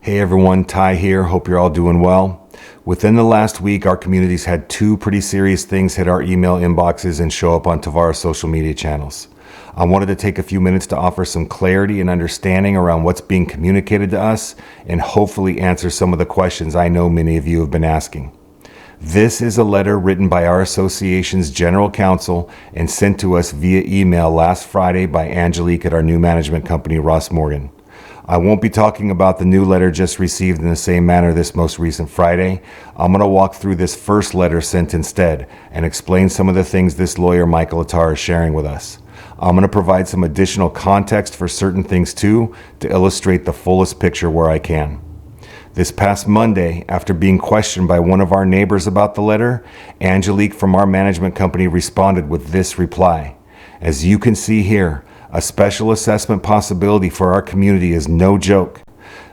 Hey everyone, Ty here. Hope you're all doing well. Within the last week, our community's had two pretty serious things hit our email inboxes and show up on Tovara's social media channels. I wanted to take a few minutes to offer some clarity and understanding around what's being communicated to us and hopefully answer some of the questions I know many of you have been asking. This is a letter written by our association's general counsel and sent to us via email last Friday by Angelique at our new management company, Ross Morgan. I won't be talking about the new letter just received in the same manner this most recent Friday. I'm going to walk through this first letter sent instead and explain some of the things this lawyer, Michael Attar, is sharing with us. I'm going to provide some additional context for certain things too to illustrate the fullest picture where I can. This past Monday, after being questioned by one of our neighbors about the letter, Angelique from our management company responded with this reply. As you can see here, a special assessment possibility for our community is no joke.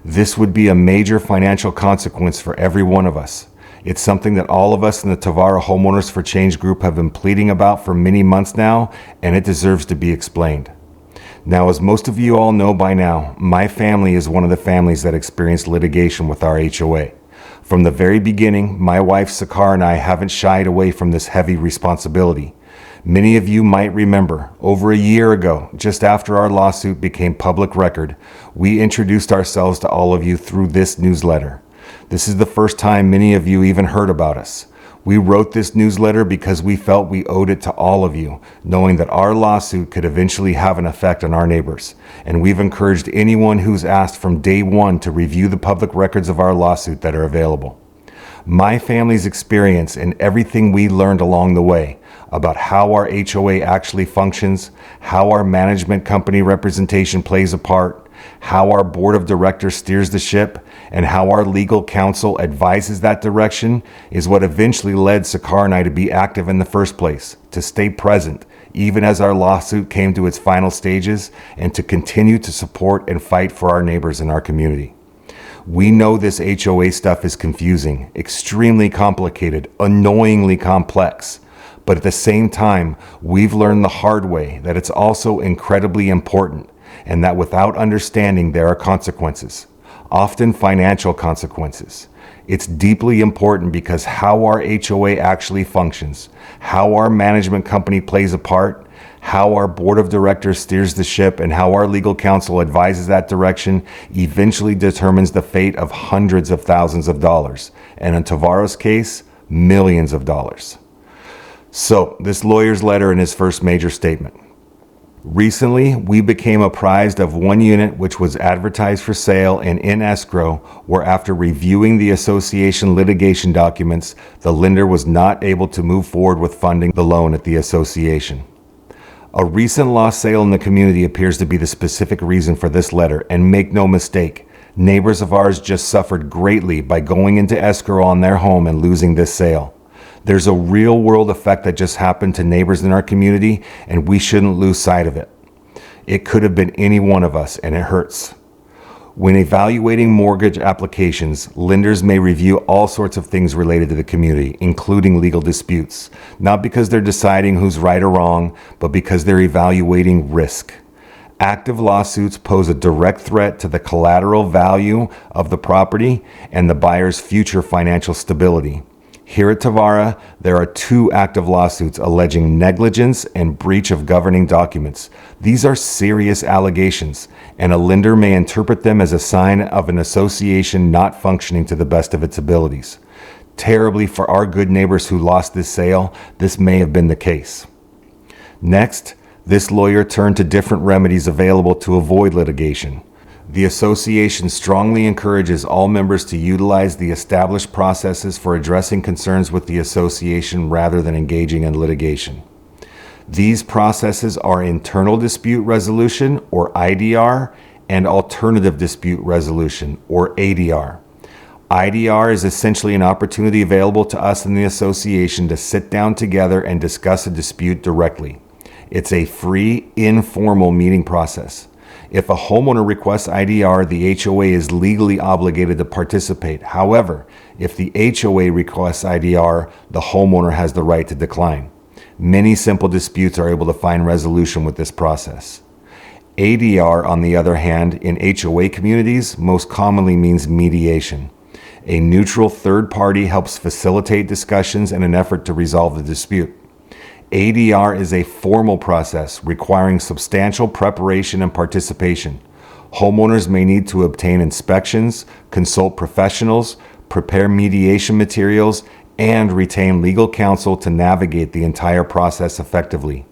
This would be a major financial consequence for every one of us. It's something that all of us in the Tovara Homeowners for Change group have been pleading about for many months now, and it deserves to be explained. Now, as most of you all know by now, my family is one of the families that experienced litigation with our HOA. From the very beginning, my wife Sakar and I haven't shied away from this heavy responsibility. Many of you might remember, over a year ago, just after our lawsuit became public record, we introduced ourselves to all of you through this newsletter. This is the first time many of you even heard about us. We wrote this newsletter because we felt we owed it to all of you, knowing that our lawsuit could eventually have an effect on our neighbors. And we've encouraged anyone who's asked from day one to review the public records of our lawsuit that are available. My family's experience and everything we learned along the way about how our HOA actually functions, how our management company representation plays a part, how our board of directors steers the ship, and how our legal counsel advises that direction is what eventually led Sakar and I to be active in the first place, to stay present, even as our lawsuit came to its final stages, and to continue to support and fight for our neighbors in our community. We know this HOA stuff is confusing, extremely complicated, annoyingly complex. But at the same time, we've learned the hard way that it's also incredibly important, and that without understanding there are consequences, often financial consequences. It's deeply important because how our HOA actually functions, how our management company plays a part, how our board of directors steers the ship, and how our legal counsel advises that direction eventually determines the fate of hundreds of thousands of dollars, and in Tovara's case, millions of dollars. So, this lawyer's letter in his first major statement. Recently, we became apprised of one unit which was advertised for sale and in escrow, where after reviewing the association litigation documents, the lender was not able to move forward with funding the loan at the association. A recent lost sale in the community appears to be the specific reason for this letter, and make no mistake, neighbors of ours just suffered greatly by going into escrow on their home and losing this sale. There's a real-world effect that just happened to neighbors in our community, and we shouldn't lose sight of it. It could have been any one of us, and it hurts. When evaluating mortgage applications, lenders may review all sorts of things related to the community, including legal disputes, not because they're deciding who's right or wrong, but because they're evaluating risk. Active lawsuits pose a direct threat to the collateral value of the property and the buyer's future financial stability. Here at Tovara, there are two active lawsuits alleging negligence and breach of governing documents. These are serious allegations, and a lender may interpret them as a sign of an association not functioning to the best of its abilities. Terribly for our good neighbors who lost this sale, this may have been the case. Next, this lawyer turned to different remedies available to avoid litigation. The association strongly encourages all members to utilize the established processes for addressing concerns with the association rather than engaging in litigation. These processes are internal dispute resolution, or IDR, and alternative dispute resolution, or ADR. IDR is essentially an opportunity available to us in the association to sit down together and discuss a dispute directly. It's a free, informal meeting process. If a homeowner requests IDR, the HOA is legally obligated to participate. However, if the HOA requests IDR, the homeowner has the right to decline. Many simple disputes are able to find resolution with this process. ADR, on the other hand, in HOA communities most commonly means mediation. A neutral third party helps facilitate discussions in an effort to resolve the dispute. ADR is a formal process requiring substantial preparation and participation. Homeowners may need to obtain inspections, consult professionals, prepare mediation materials, and retain legal counsel to navigate the entire process effectively.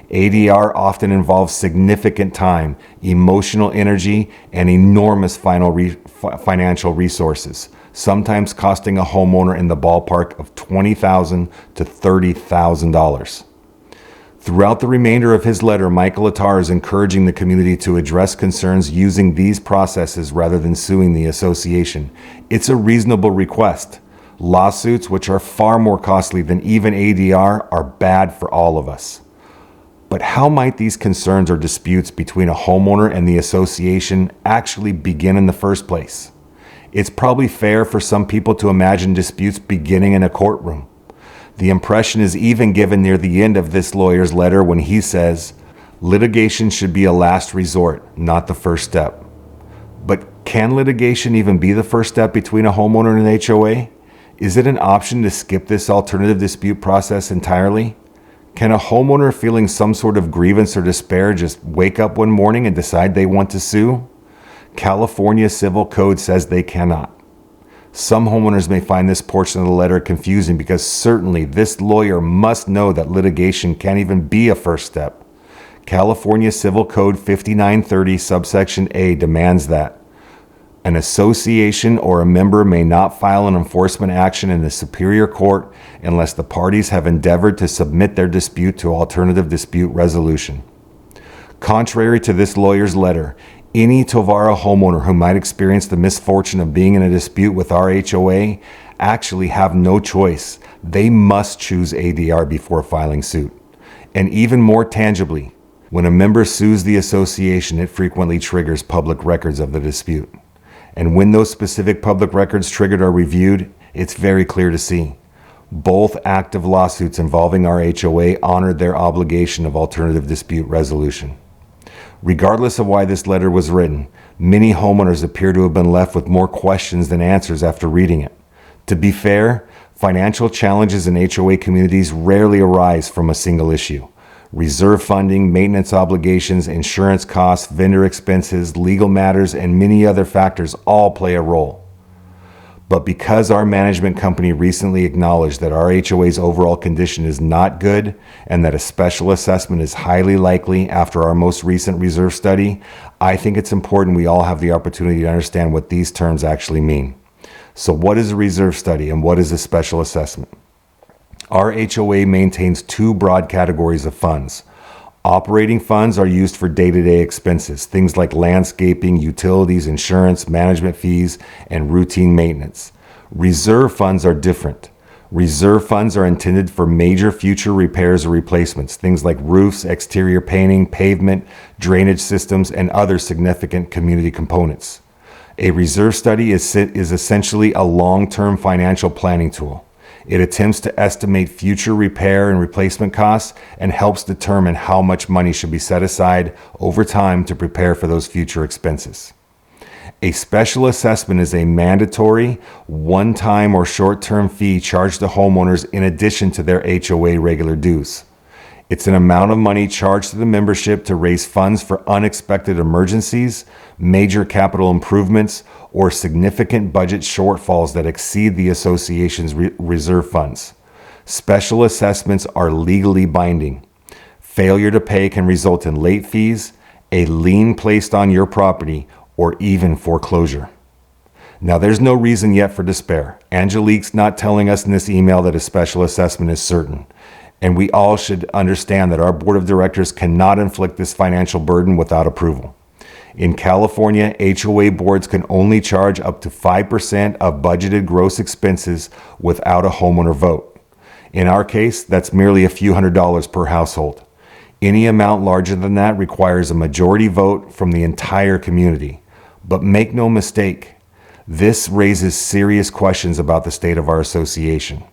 ADR often involves significant time, emotional energy, and enormous financial resources, sometimes costing a homeowner in the ballpark of $20,000 to $30,000. Throughout the remainder of his letter, Michael Attar is encouraging the community to address concerns using these processes rather than suing the association. It's a reasonable request. Lawsuits, which are far more costly than even ADR, are bad for all of us. But how might these concerns or disputes between a homeowner and the association actually begin in the first place? It's probably fair for some people to imagine disputes beginning in a courtroom. The impression is even given near the end of this lawyer's letter when he says, litigation should be a last resort, not the first step. But can litigation even be the first step between a homeowner and an HOA? Is it an option to skip this alternative dispute process entirely? Can a homeowner feeling some sort of grievance or despair just wake up one morning and decide they want to sue? California Civil Code says they cannot. Some homeowners may find this portion of the letter confusing because certainly this lawyer must know that litigation can't even be a first step. California Civil Code 5930 subsection A demands that an association or a member may not file an enforcement action in the Superior Court unless the parties have endeavored to submit their dispute to alternative dispute resolution. Contrary to this lawyer's letter, any Tovara homeowner who might experience the misfortune of being in a dispute with our HOA actually have no choice. They must choose ADR before filing suit. And even more tangibly, when a member sues the association, it frequently triggers public records of the dispute. And when those specific public records triggered are reviewed, it's very clear to see. Both active lawsuits involving our HOA honored their obligation of alternative dispute resolution. Regardless of why this letter was written, many homeowners appear to have been left with more questions than answers after reading it. To be fair, financial challenges in HOA communities rarely arise from a single issue. Reserve funding, maintenance obligations, insurance costs, vendor expenses, legal matters, and many other factors all play a role. But because our management company recently acknowledged that our HOA's overall condition is not good and that a special assessment is highly likely after our most recent reserve study, I think it's important we all have the opportunity to understand what these terms actually mean. So what is a reserve study and what is a special assessment? Our HOA maintains two broad categories of funds. Operating funds are used for day-to-day expenses, things like landscaping, utilities, insurance, management fees, and routine maintenance. Reserve funds are different. Reserve funds are intended for major future repairs or replacements, things like roofs, exterior painting, pavement, drainage systems, and other significant community components. A reserve study is essentially a long-term financial planning tool. It attempts to estimate future repair and replacement costs and helps determine how much money should be set aside over time to prepare for those future expenses. A special assessment is a mandatory, one-time or short-term fee charged to homeowners in addition to their HOA regular dues. It's an amount of money charged to the membership to raise funds for unexpected emergencies, major capital improvements, or significant budget shortfalls that exceed the association's reserve funds. Special assessments are legally binding. Failure to pay can result in late fees, a lien placed on your property, or even foreclosure. Now, there's no reason yet for despair. Angelique's not telling us in this email that a special assessment is certain. And we all should understand that our board of directors cannot inflict this financial burden without approval. In California, HOA boards can only charge up to 5% of budgeted gross expenses without a homeowner vote. In our case, that's merely a few $100s per household. Any amount larger than that requires a majority vote from the entire community. But make no mistake, this raises serious questions about the state of our association.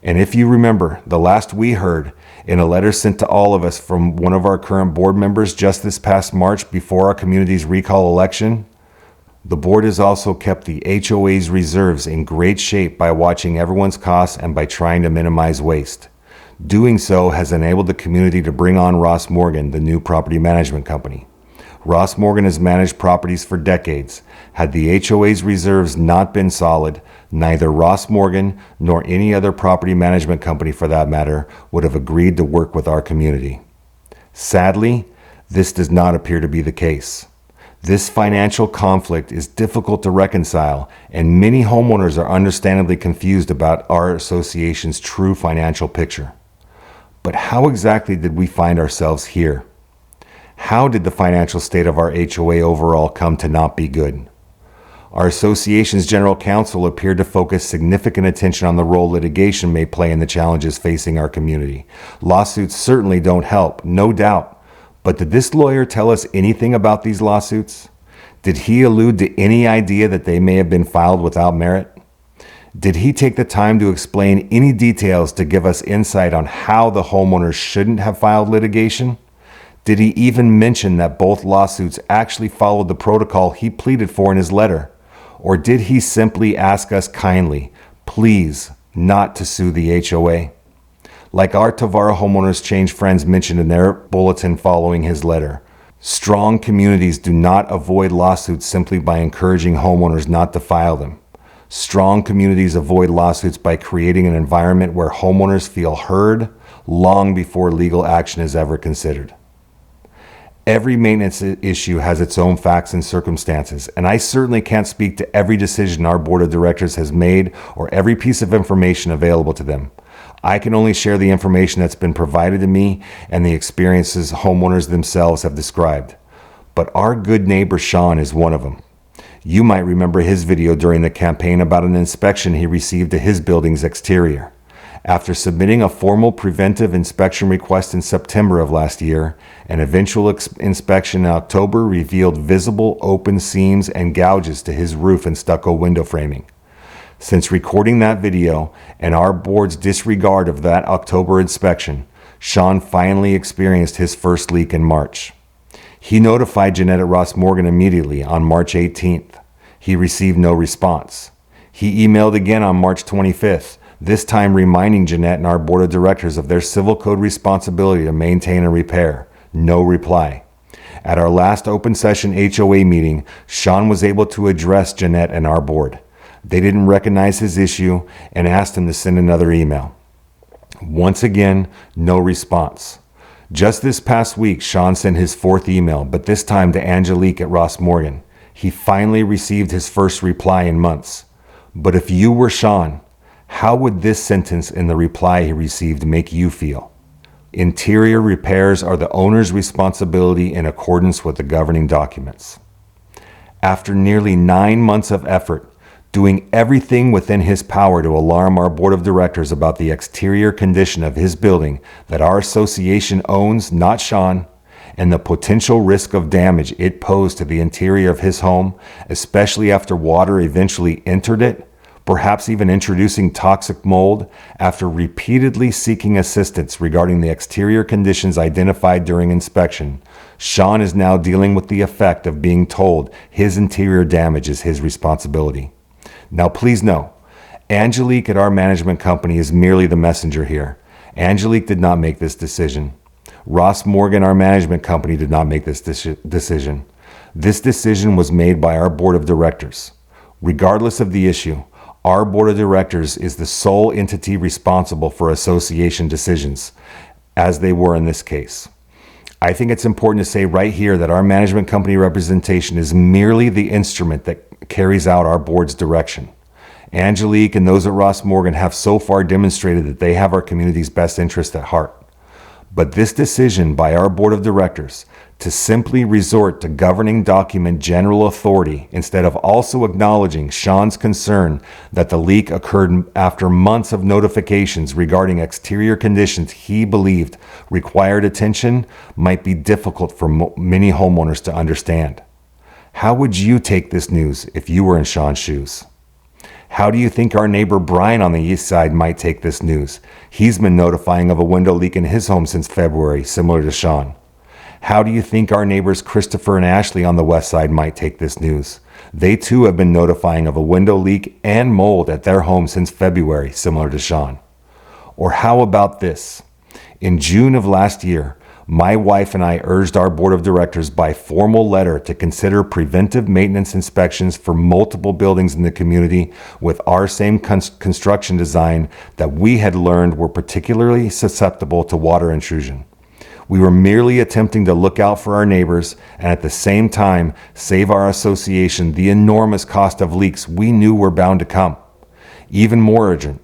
And if you remember, the last we heard, in a letter sent to all of us from one of our current board members just this past March before our community's recall election, the board has also kept the HOA's reserves in great shape by watching everyone's costs and by trying to minimize waste. Doing so has enabled the community to bring on Ross Morgan, the new property management company. Ross Morgan has managed properties for decades. Had the HOA's reserves not been solid, neither Ross Morgan nor any other property management company for that matter would have agreed to work with our community. Sadly, this does not appear to be the case. This financial conflict is difficult to reconcile, and many homeowners are understandably confused about our association's true financial picture. But how exactly did we find ourselves here? How did the financial state of our HOA overall come to not be good? Our association's general counsel appeared to focus significant attention on the role litigation may play in the challenges facing our community. Lawsuits certainly don't help, no doubt. But did this lawyer tell us anything about these lawsuits? Did he allude to any idea that they may have been filed without merit? Did he take the time to explain any details to give us insight on how the homeowners shouldn't have filed litigation? Did he even mention that both lawsuits actually followed the protocol he pleaded for in his letter? Or did he simply ask us kindly, please, not to sue the HOA? Like our Tovara Homeowners Change friends mentioned in their bulletin following his letter, strong communities do not avoid lawsuits simply by encouraging homeowners not to file them. Strong communities avoid lawsuits by creating an environment where homeowners feel heard long before legal action is ever considered. Every maintenance issue has its own facts and circumstances, and I certainly can't speak to every decision our board of directors has made or every piece of information available to them. I can only share the information that's been provided to me and the experiences homeowners themselves have described. But our good neighbor Sean is one of them. You might remember his video during the campaign about an inspection he received to his building's exterior. After submitting a formal preventive inspection request in September of last year, an eventual inspection in October revealed visible open seams and gouges to his roof and stucco window framing. Since recording that video and our board's disregard of that October inspection, Sean finally experienced his first leak in March. He notified Jeanette at Ross Morgan immediately on March 18th. He received no response. He emailed again on March 25th, this time reminding Jeanette and our board of directors of their civil code responsibility to maintain and repair. No reply. At our last open session HOA meeting, Sean was able to address Jeanette and our board. They didn't recognize his issue and asked him to send another email. Once again, no response. Just this past week, Sean sent his fourth email, but this time to Angelique at Ross Morgan. He finally received his first reply in months. But if you were Sean, how would this sentence in the reply he received make you feel? Interior repairs are the owner's responsibility in accordance with the governing documents. After nearly 9 months of effort, doing everything within his power to alarm our board of directors about the exterior condition of his building that our association owns, not Sean, and the potential risk of damage it posed to the interior of his home, especially after water eventually entered it, perhaps even introducing toxic mold, after repeatedly seeking assistance regarding the exterior conditions identified during inspection, Sean is now dealing with the effect of being told his interior damage is his responsibility. Now please know, Angelique at our management company is merely the messenger here. Angelique did not make this decision. Ross Morgan, our management company, did not make this decision. This decision was made by our board of directors. Regardless of the issue, our board of directors is the sole entity responsible for association decisions, as they were in this case. I think it's important to say right here that our management company representation is merely the instrument that carries out our board's direction. Angelique and those at Ross Morgan have so far demonstrated that they have our community's best interest at heart. But this decision by our board of directors to simply resort to governing document general authority instead of also acknowledging Sean's concern that the leak occurred after months of notifications regarding exterior conditions he believed required attention might be difficult for many homeowners to understand. How would you take this news if you were in Sean's shoes? How do you think our neighbor Brian on the east side might take this news? He's been notifying of a window leak in his home since February, similar to Sean. How do you think our neighbors Christopher and Ashley on the west side might take this news? They too have been notifying of a window leak and mold at their home since February, similar to Sean. Or how about this? In June of last year, my wife and I urged our board of directors by formal letter to consider preventive maintenance inspections for multiple buildings in the community with our same construction design that we had learned were particularly susceptible to water intrusion. We were merely attempting to look out for our neighbors and at the same time save our association the enormous cost of leaks we knew were bound to come. Even more urgent,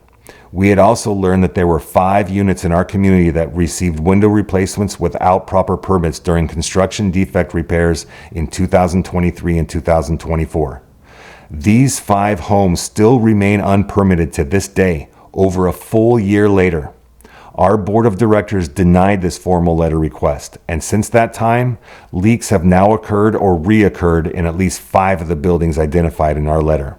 we had also learned that there were 5 units in our community that received window replacements without proper permits during construction defect repairs in 2023 and 2024. These 5 homes still remain unpermitted to this day, over a full year later. Our board of directors denied this formal letter request, and since that time, leaks have now occurred or reoccurred in at least 5 of the buildings identified in our letter.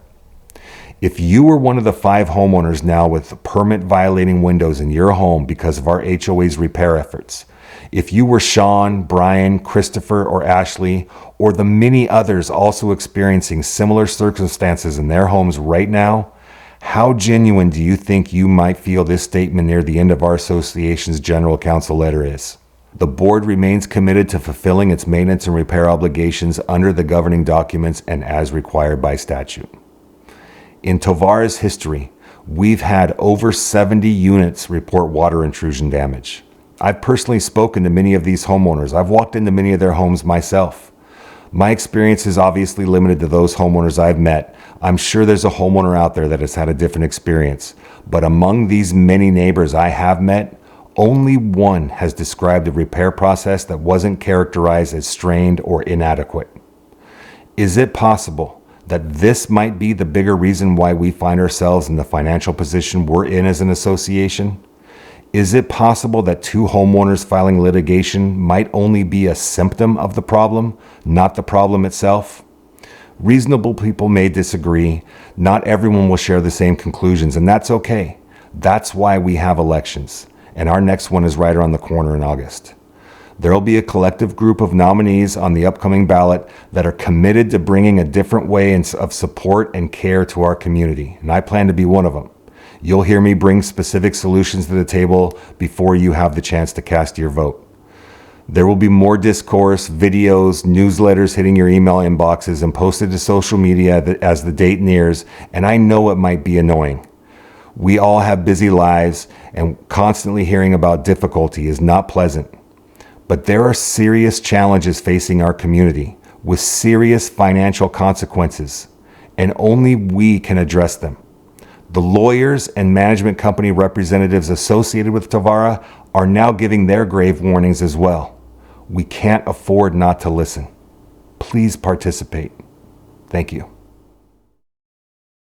If you were one of the 5 homeowners now with permit violating windows in your home because of our HOA's repair efforts, if you were Sean, Brian, Christopher, or Ashley, or the many others also experiencing similar circumstances in their homes right now, how genuine do you think you might feel this statement near the end of our association's general counsel letter is? The board remains committed to fulfilling its maintenance and repair obligations under the governing documents and as required by statute. In Tovara's history, we've had over 70 units report water intrusion damage. I've personally spoken to many of these homeowners. I've walked into many of their homes myself. My experience is obviously limited to those homeowners I've met. I'm sure there's a homeowner out there that has had a different experience. But among these many neighbors I have met, only one has described a repair process that wasn't characterized as strained or inadequate. Is it possible that this might be the bigger reason why we find ourselves in the financial position we're in as an association? Is it possible that 2 homeowners filing litigation might only be a symptom of the problem, not the problem itself? Reasonable people may disagree. Not everyone will share the same conclusions, and that's okay. That's why we have elections, and our next one is right around the corner in August. There will be a collective group of nominees on the upcoming ballot that are committed to bringing a different way of support and care to our community, and I plan to be one of them. You'll hear me bring specific solutions to the table before you have the chance to cast your vote. There will be more discourse, videos, newsletters hitting your email inboxes and posted to social media as the date nears, and I know it might be annoying. We all have busy lives, and constantly hearing about difficulty is not pleasant. But there are serious challenges facing our community with serious financial consequences, and only we can address them. The lawyers and management company representatives associated with Tovara are now giving their grave warnings as well. We can't afford not to listen. Please participate. Thank you.